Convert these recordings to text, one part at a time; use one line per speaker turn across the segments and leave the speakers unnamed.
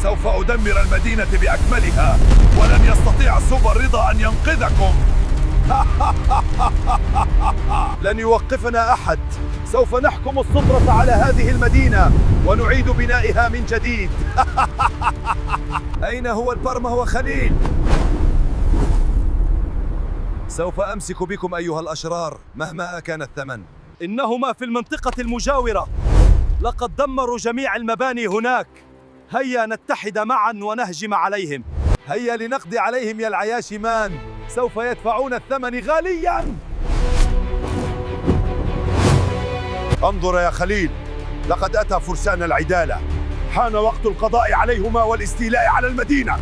سوف أدمر المدينة بأكملها، ولن يستطيع سوبر رضا أن ينقذكم. لن يوقفنا أحد. سوف نحكم السلطة على هذه المدينة ونعيد بنائها من جديد. أين هو البرمة وخليل؟ سوف أمسك بكم أيها الأشرار مهما كان الثمن.
إنهما في المنطقة المجاورة، لقد دمروا جميع المباني هناك. هيا نتحد معا ونهجم عليهم.
هيا لنقضي عليهم يا العياشي مان، سوف يدفعون الثمن غاليا. انظر يا خليل، لقد أتى فرسان العدالة، حان وقت القضاء عليهما والاستيلاء على المدينة.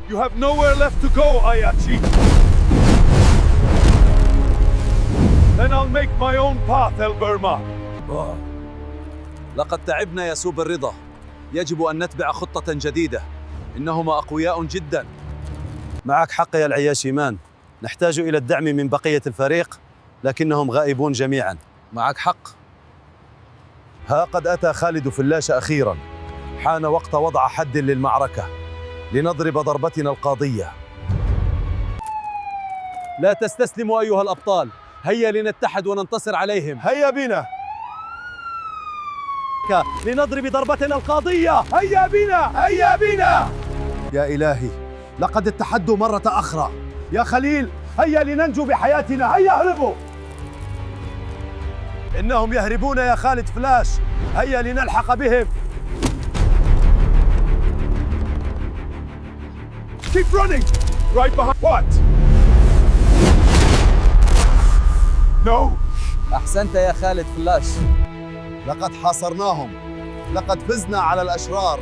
You have nowhere left to go, Ayachi. Then I'll make my own path, El Burma.
لقد تعبنا يا سوبر رضا، يجب أن نتبع خطة جديدة. إنهما أقوياء جدا. معك حق يا العياشي مان، نحتاج إلى الدعم من بقية الفريق، لكنهم غائبون جميعا. معك حق.
ها قد أتى خالد فلاش أخيرا، حان وقت وضع حد للمعركة، لنضرب ضربتنا القاضية.
لا تستسلموا أيها الأبطال، هيا لنتحد وننتصر عليهم.
هيا بنا
لنضرب ضربتنا القاضية.
هيا بنا، هيا بنا. يا إلهي، لقد اتحدوا مرة أخرى. يا خليل، هيا لننجو بحياتنا، هيا اهربوا. إنهم يهربون يا خالد فلاش، هيا لنلحق بهم. Keep running! Right behind... What? No!
أحسنت يا خالد فلاش.
لقد حاصرناهم، لقد فزنا على الأشرار.